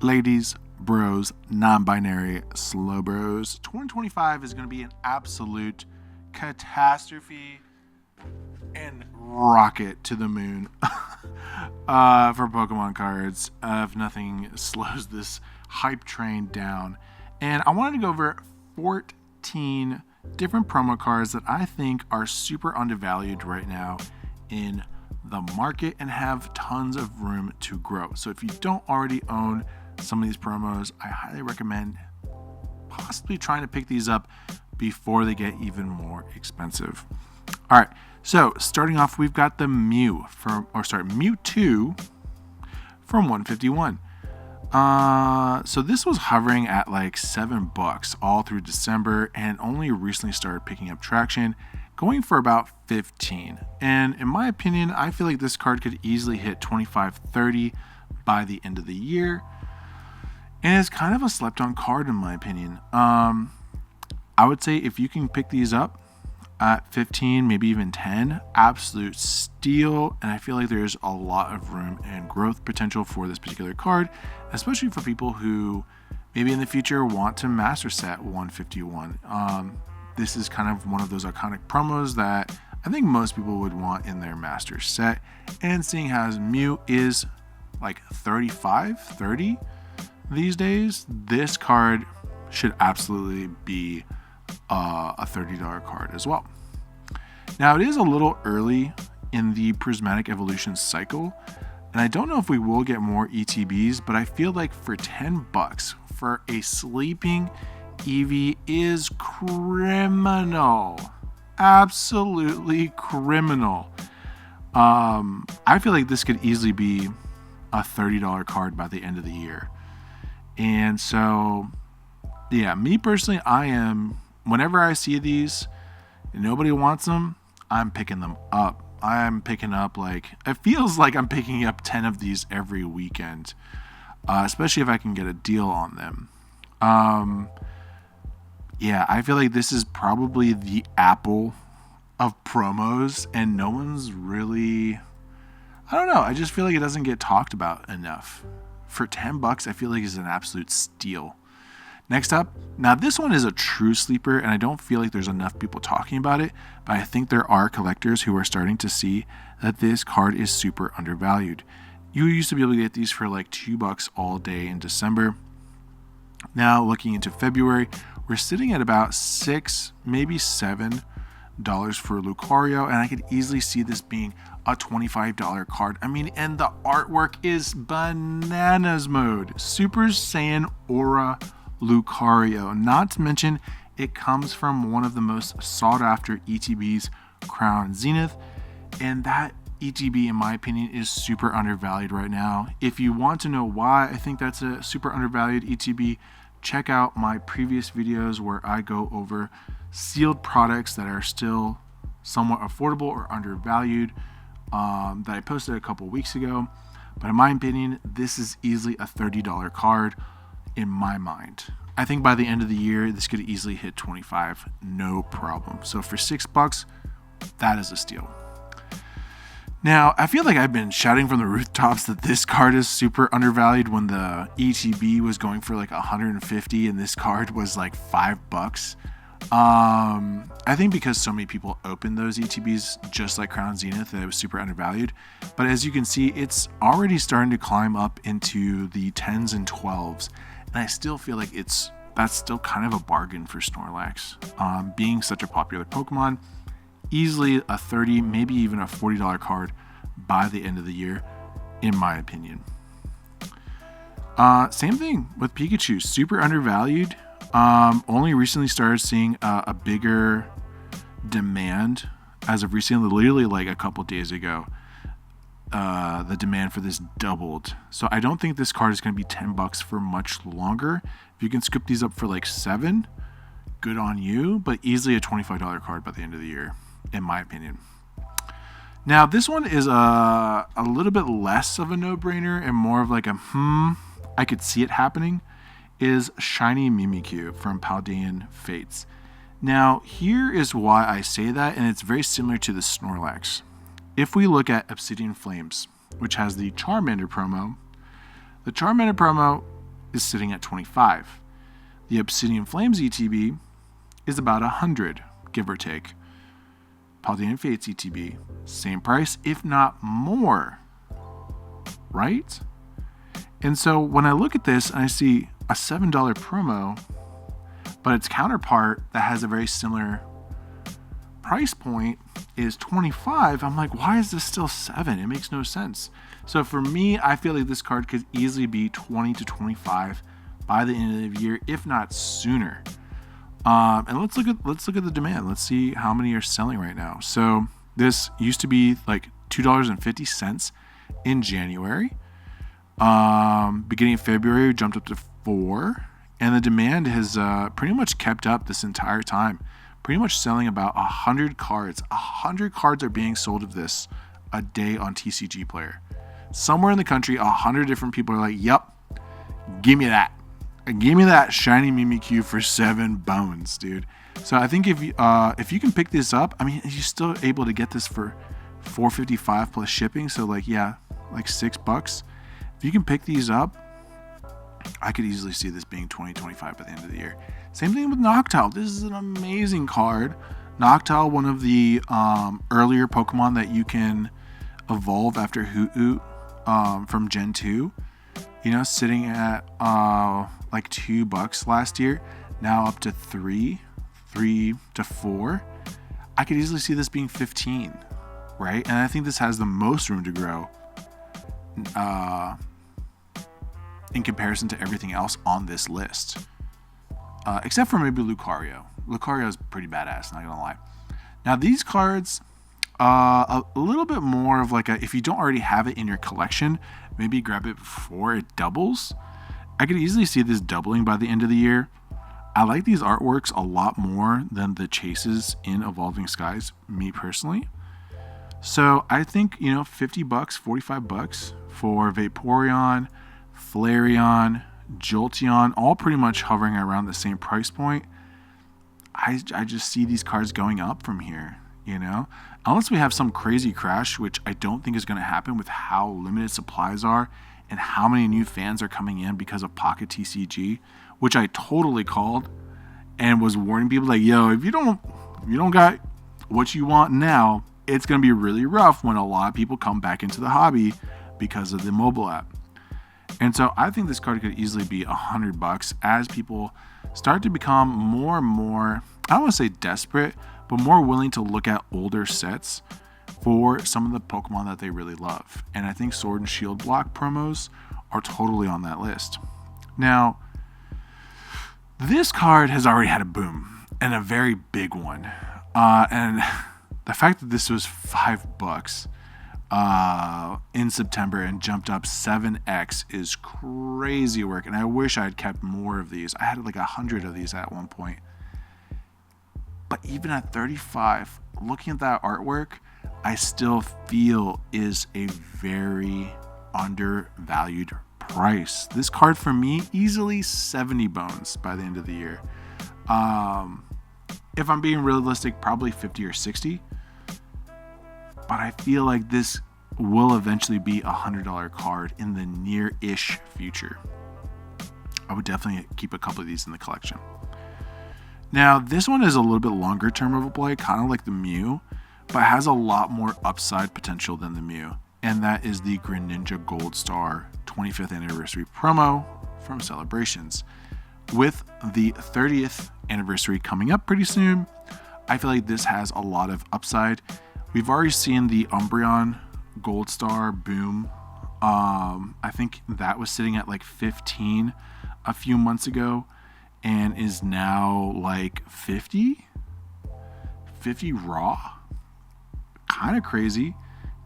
Ladies, bros, non-binary, slow bros, 2025 is going to be an absolute catastrophe and rocket to the moon for Pokemon cards if nothing slows this hype train down. And I wanted to go over 14 different promo cards that I think are super undervalued right now in the market and have tons of room to grow. So if you don't already own some of these promos, I highly recommend possibly trying to pick these up before they get even more expensive. All right, so starting off, we've got the Mewtwo from 151. So this was hovering at like $7 all through December and only recently started picking up traction, going for about 15. And in my opinion, I feel like this card could easily hit 25, 30 by the end of the year. And it's kind of a slept on card in my opinion. I would say if you can pick these up at 15, maybe even 10, absolute steal. And I feel like there's a lot of room and growth potential for this particular card, especially for people who maybe in the future want to master set 151. This is kind of one of those iconic promos that I think most people would want in their master set. And seeing as Mew is like 35, 30 these days, this card should absolutely be a $30 card as well. Now, it is a little early in the Prismatic Evolution cycle, and I don't know if we will get more ETBs, but I feel like for $10 for a sleeping Eevee is criminal. Absolutely criminal. I feel like this could easily be a $30 card by the end of the year. And so, yeah, me personally, whenever I see these and nobody wants them, I'm picking them up. I'm picking up it feels like I'm picking up 10 of these every weekend, especially if I can get a deal on them. Yeah, I feel like this is probably the Apple of promos, and no one's really, I don't know, I just feel like it doesn't get talked about enough. For $10, I feel like it's an absolute steal. Next up, now this one is a true sleeper, and I don't feel like there's enough people talking about it, but I think there are collectors who are starting to see that this card is super undervalued. You used to be able to get these for like $2 all day in December. Now, looking into February, we're sitting at about $6, maybe $7 for Lucario, and I could easily see this being a $25 card. I mean, and the artwork is bananas mode. Super Saiyan Aura Lucario. Not to mention, it comes from one of the most sought after ETBs, Crown Zenith, and that ETB, in my opinion, is super undervalued right now. If you want to know why I think that's a super undervalued ETB, check out my previous videos where I go over sealed products that are still somewhat affordable or undervalued that I posted a couple weeks ago. But in my opinion, this is easily a $30 card in my mind. I think by the end of the year, this could easily hit 25, no problem. So for $6, that is a steal. Now, I feel like I've been shouting from the rooftops that this card is super undervalued when the ETB was going for like 150 and this card was like $5. I think because so many people opened those ETBs just like Crown Zenith, that it was super undervalued. But as you can see, it's already starting to climb up into the 10s and 12s. And I still feel like that's still kind of a bargain for Snorlax. Being such a popular Pokemon, easily a $30, maybe even a $40 card by the end of the year, in my opinion. Same thing with Pikachu, super undervalued. Only recently started seeing a bigger demand as of recently, literally like a couple days ago. The demand for this doubled. So I don't think this card is going to be $10 for much longer. If you can scoop these up for like $7, good on you, but easily a $25 card by the end of the year, in my opinion. Now, this one is a little bit less of a no-brainer and more of like I could see it happening, is Shiny Mimikyu from Paldean Fates. Now, here is why I say that, and it's very similar to the Snorlax. If we look at Obsidian Flames, which has the Charmander promo, the Charmander promo is sitting at 25. The Obsidian Flames ETB is about 100, give or take. Paldean Fates ETB, same price, if not more. Right? And so when I look at this and I see a $7 promo, but its counterpart that has a very similar price point is 25, I'm like, why is this still 7? It makes no sense. So for me, I feel like this card could easily be 20 to 25 by the end of the year, if not sooner. And let's look at the demand. Let's see how many are selling right now. So this used to be like $2.50 in January. Beginning of February, it jumped up to $4, and the demand has pretty much kept up this entire time. Pretty much selling about 100 cards. 100 cards are being sold of this a day on TCG Player. Somewhere in the country, 100 different people are like, "Yep, give me that. Give me that shiny Mimikyu for 7 bones, dude." So I think if you can pick this up, I mean, you're still able to get this for $4.55 plus shipping. So like $6. If you can pick these up, I could easily see this being 20-25 by the end of the year. Same thing with Noctowl. This is an amazing card. Noctowl, one of the earlier Pokemon that you can evolve after Hoot from Gen 2. Sitting at like $2 last year, now up to $3 to $4. I could easily see this being 15, right? And I think this has the most room to grow in comparison to everything else on this list, except for maybe Lucario. Lucario is pretty badass, not gonna lie. Now these cards, a little bit more of like if you don't already have it in your collection, maybe grab it before it doubles. I could easily see this doubling by the end of the year. I like these artworks a lot more than the chases in Evolving Skies, me personally. So I think, $50, $45 for Vaporeon, Flareon, Jolteon, all pretty much hovering around the same price point. I just see these cards going up from here, unless we have some crazy crash, which I don't think is going to happen with how limited supplies are and how many new fans are coming in because of Pocket TCG, which I totally called and was warning people like, yo, if you don't got what you want now, it's going to be really rough when a lot of people come back into the hobby because of the mobile app. And so I think this card could easily be $100 as people start to become more and more, I don't want to say desperate, but more willing to look at older sets for some of the Pokemon that they really love. And I think Sword and Shield block promos are totally on that list. Now, this card has already had a boom, and a very big one. And the fact that this was $5 in September and jumped up 7x is crazy work. And I wish I had kept more of these. I had like 100 of these at one point. But even at 35, looking at that artwork, I still feel is a very undervalued price. This card for me, easily 70 bones by the end of the year. If I'm being realistic, probably 50 or 60. But I feel like this will eventually be a $100 card in the near-ish future. I would definitely keep a couple of these in the collection. Now, this one is a little bit longer term of a play, kind of like the Mew, but has a lot more upside potential than the Mew. And that is the Greninja Gold Star 25th anniversary promo from Celebrations. With the 30th anniversary coming up pretty soon, I feel like this has a lot of upside. We've already seen the Umbreon Gold Star boom. I think that was sitting at like 15 a few months ago and is now like 50 raw. Kind of crazy.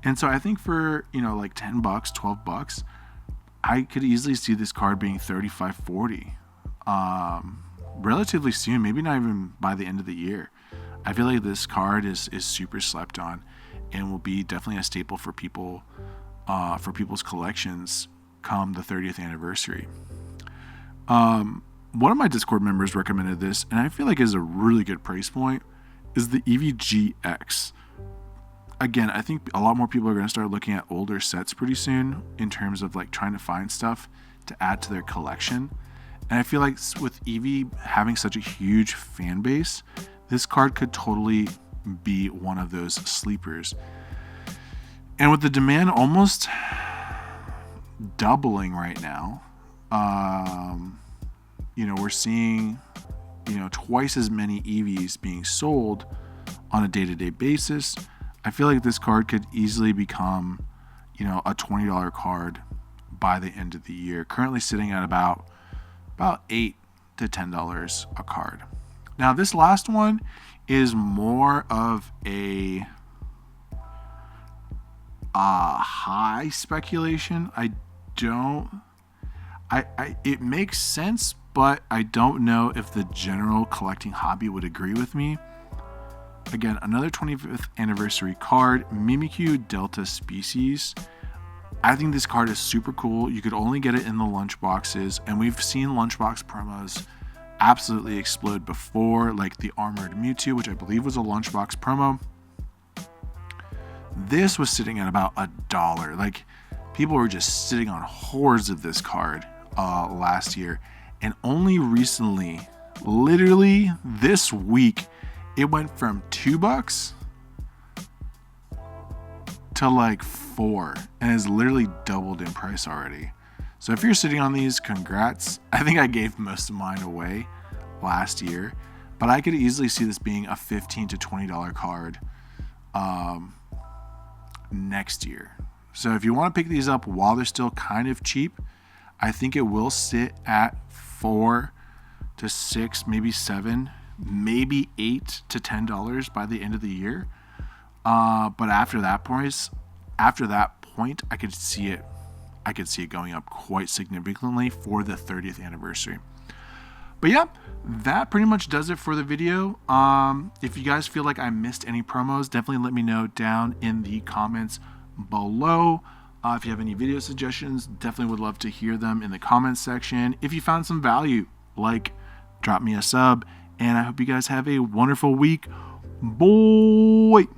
And so I think for, like $10, $12, I could easily see this card being 35, 40 relatively soon, maybe not even by the end of the year. I feel like this card is super slept on and will be definitely a staple for people, for people's collections come the 30th anniversary. One of my Discord members recommended this, and I feel like is a really good price point, is the EVGX. Again, I think a lot more people are going to start looking at older sets pretty soon in terms of like trying to find stuff to add to their collection. And I feel like with Eevee having such a huge fan base, this card could totally be one of those sleepers. And with the demand almost doubling right now, we're seeing, twice as many Eevees being sold on a day-to-day basis. I feel like this card could easily become, a $20 card by the end of the year. Currently sitting at about $8 to $10 a card. Now, this last one is more of a high speculation. It makes sense, but I don't know if the general collecting hobby would agree with me. Again, another 25th anniversary card, Mimikyu Delta Species. I think this card is super cool. You could only get it in the lunch boxes, and we've seen lunchbox promos absolutely explode before, like the Armored Mewtwo, which I believe was a lunchbox promo. This was sitting at about $1. Like, people were just sitting on hordes of this card last year, and only recently, literally this week, it went from $2 to like $4, and has literally doubled in price already. So if you're sitting on these, congrats. I think I gave most of mine away last year, but I could easily see this being a $15 to $20 card next year. So if you want to pick these up while they're still kind of cheap, I think it will sit at $4 to $6, maybe $7, maybe $8 to $10 by the end of the year. But after that point, I could see it going up quite significantly for the 30th anniversary. But yeah, that pretty much does it for the video. If you guys feel like I missed any promos, definitely let me know down in the comments below. If you have any video suggestions, definitely would love to hear them in the comments section. If you found some value, drop me a sub, and I hope you guys have a wonderful week. Boy!